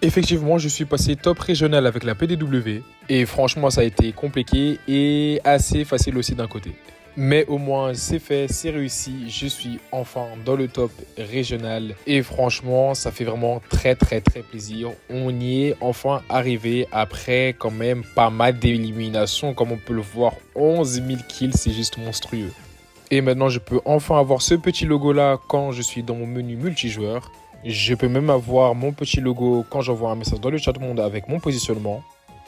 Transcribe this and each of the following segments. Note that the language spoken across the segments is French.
Effectivement, je suis passé top régional avec la PDW et franchement, ça a été compliqué et assez facile aussi d'un côté. Mais au moins, c'est fait, c'est réussi. Je suis enfin dans le top régional et franchement, ça fait vraiment très plaisir. On y est enfin arrivé après quand même pas mal d'éliminations. Comme on peut le voir, 11 000 kills, c'est juste monstrueux. Et maintenant, je peux enfin avoir ce petit logo là quand je suis dans mon menu multijoueur. Je peux même avoir mon petit logo quand j'envoie un message dans le chat monde avec mon positionnement.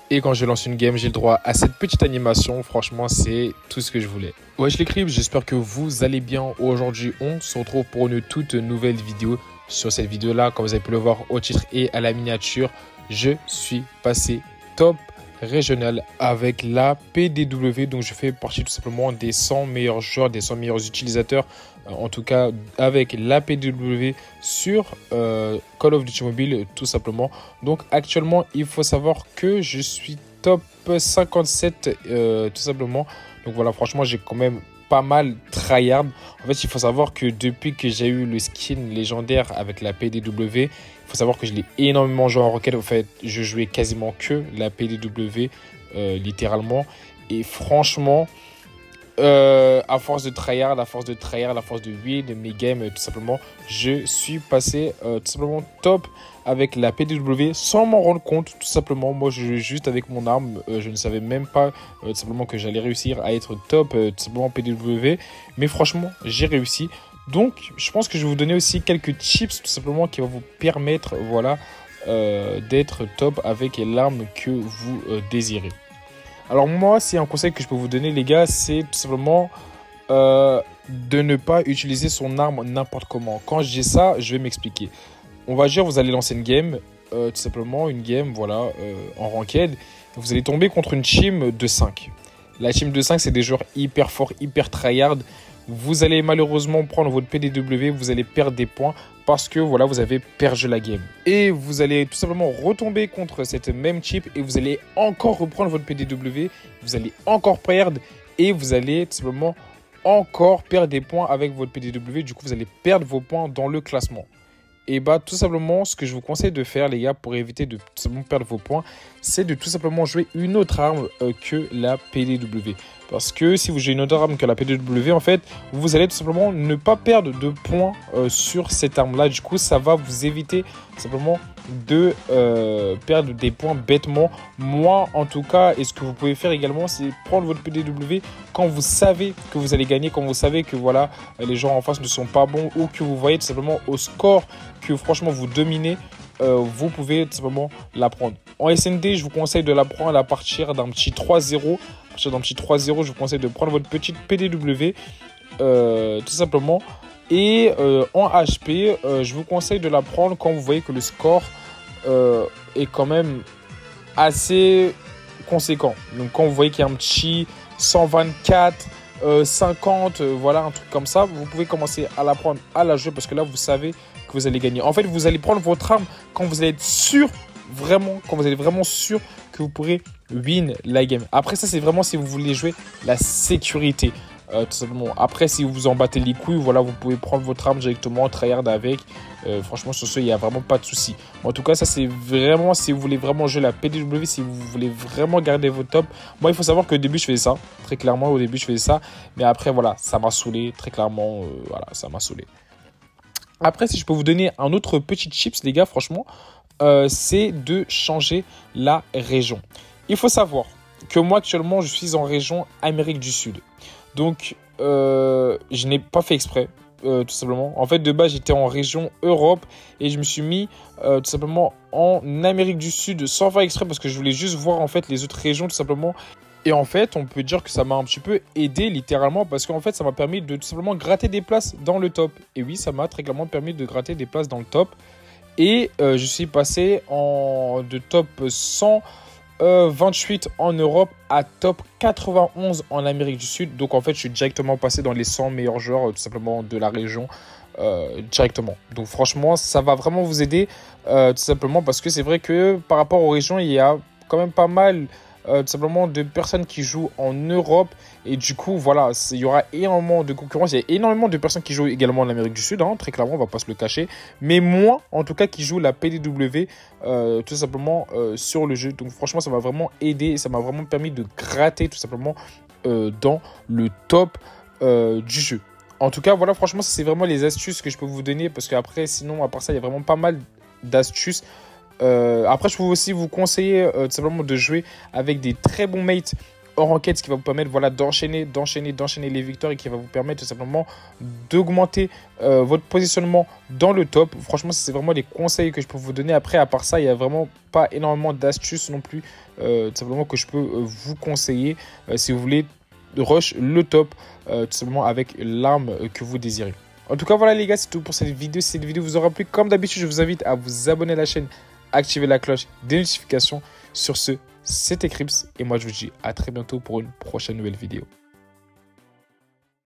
Et quand je lance une game, j'ai le droit à cette petite animation. Franchement, c'est tout ce que je voulais. Wesh les cribs, j'espère que vous allez bien. Aujourd'hui, on se retrouve pour une toute nouvelle vidéo. Sur cette vidéo-là, comme vous avez pu le voir au titre et à la miniature, je suis passé top régional avec la PDW. Donc je fais partie tout simplement des 100 meilleurs joueurs, des 100 meilleurs utilisateurs, en tout cas avec la PDW sur Call of Duty Mobile tout simplement. Donc actuellement il faut savoir que je suis top 57 tout simplement. Donc voilà, franchement j'ai quand même pas mal tryhard. En fait, il faut savoir que depuis que j'ai eu le skin légendaire avec la PDW, il faut savoir que je l'ai énormément joué en roquette. En fait, je jouais quasiment que la PDW, littéralement. Et franchement, à force de tryhard, à force de win mes games, tout simplement, je suis passé tout simplement top avec la PDW sans m'en rendre compte. Tout simplement, moi je jouais juste avec mon arme, je ne savais même pas tout simplement que j'allais réussir à être top tout simplement PDW, mais franchement j'ai réussi. Donc je pense que je vais vous donner aussi quelques tips tout simplement qui vont vous permettre, voilà, d'être top avec l'arme que vous désirez. Alors moi, c'est un conseil que je peux vous donner les gars, c'est tout simplement de ne pas utiliser son arme n'importe comment. Quand je dis ça, je vais m'expliquer. On va dire, vous allez lancer une game, tout simplement une game, voilà, en ranked. Vous allez tomber contre une team de 5. La team de 5, c'est des joueurs hyper forts, hyper tryhard. Vous allez malheureusement prendre votre PDW, vous allez perdre des points parce que voilà, vous avez perdu la game. Et vous allez tout simplement retomber contre cette même chip et vous allez encore reprendre votre PDW, vous allez encore perdre et vous allez tout simplement encore perdre des points avec votre PDW. Du coup, vous allez perdre vos points dans le classement. Et bah tout simplement, ce que je vous conseille de faire les gars pour éviter de tout simplement perdre vos points, c'est de tout simplement jouer une autre arme que la PDW. Parce que si vous jouez une autre arme que la PDW, en fait, vous allez tout simplement ne pas perdre de points sur cette arme-là. Du coup, ça va vous éviter tout simplement de perdre des points bêtement. Moi, en tout cas, et ce que vous pouvez faire également, c'est prendre votre PDW quand vous savez que vous allez gagner, quand vous savez que voilà, les gens en face ne sont pas bons ou que vous voyez tout simplement au score que franchement vous dominez. Vous pouvez tout simplement la prendre. En SND, je vous conseille de la prendre à partir d'un petit 3-0. À partir d'un petit 3-0, je vous conseille de prendre votre petite PDW, tout simplement. Et en HP, je vous conseille de la prendre quand vous voyez que le score est quand même assez conséquent. Donc quand vous voyez qu'il y a un petit 124, 50, voilà, un truc comme ça, vous pouvez commencer à la prendre, à la jouer parce que là, vous savez que vous allez gagner. En fait, vous allez prendre votre arme quand vous allez être sûr, vraiment, quand vous allez vraiment sûr que vous pourrez win la game. Après ça, c'est vraiment si vous voulez jouer la sécurité. Tout simplement. Après, si vous vous en battez les couilles, voilà, vous pouvez prendre votre arme directement, tryhard avec. Franchement, sur ce, il n'y a vraiment pas de souci. En tout cas, ça, c'est vraiment si vous voulez vraiment jouer la PDW, si vous voulez vraiment garder votre top. Moi, il faut savoir qu'au début, je faisais ça. Très clairement, au début, je faisais ça. Mais après, voilà, ça m'a saoulé. Très clairement, voilà, ça m'a saoulé. Après, si je peux vous donner un autre petit chips, les gars, franchement, c'est de changer la région. Il faut savoir que moi, actuellement, je suis en région Amérique du Sud. Donc, je n'ai pas fait exprès, tout simplement. En fait, de base, j'étais en région Europe et je me suis mis tout simplement en Amérique du Sud sans faire exprès parce que je voulais juste voir en fait les autres régions, tout simplement. Et en fait, on peut dire que ça m'a un petit peu aidé littéralement parce qu'en fait, ça m'a permis de tout simplement gratter des places dans le top. Et oui, ça m'a très clairement permis de gratter des places dans le top. Et je suis passé de top 128 en Europe à top 91 en Amérique du Sud. Donc en fait, je suis directement passé dans les 100 meilleurs joueurs tout simplement de la région directement. Donc franchement, ça va vraiment vous aider tout simplement parce que c'est vrai que par rapport aux régions, il y a quand même pas mal tout simplement de personnes qui jouent en Europe. Et du coup, voilà, il y aura énormément de concurrence. Il y a énormément de personnes qui jouent également en Amérique du Sud, hein, très clairement, on va pas se le cacher. Mais moins, en tout cas, qui jouent la PDW, tout simplement, sur le jeu. Donc franchement, ça m'a vraiment aidé et ça m'a vraiment permis de gratter, tout simplement, dans le top du jeu. En tout cas, voilà, franchement, c'est vraiment les astuces que je peux vous donner. Parce qu'après, sinon, à part ça, il y a vraiment pas mal d'astuces. Après, je peux aussi vous conseiller tout simplement de jouer avec des très bons mates en ranked, ce qui va vous permettre, voilà, d'enchaîner les victoires et qui va vous permettre tout simplement d'augmenter votre positionnement dans le top. Franchement, c'est vraiment les conseils que je peux vous donner. Après, à part ça, il n'y a vraiment pas énormément d'astuces non plus, tout simplement, que je peux vous conseiller si vous voulez rush le top, tout simplement avec l'arme que vous désirez. En tout cas, voilà les gars, c'est tout pour cette vidéo. Si cette vidéo vous aura plu, comme d'habitude, je vous invite à vous abonner à la chaîne, activer la cloche des notifications. Sur ce, c'était Crips et moi je vous dis à très bientôt pour une prochaine nouvelle vidéo.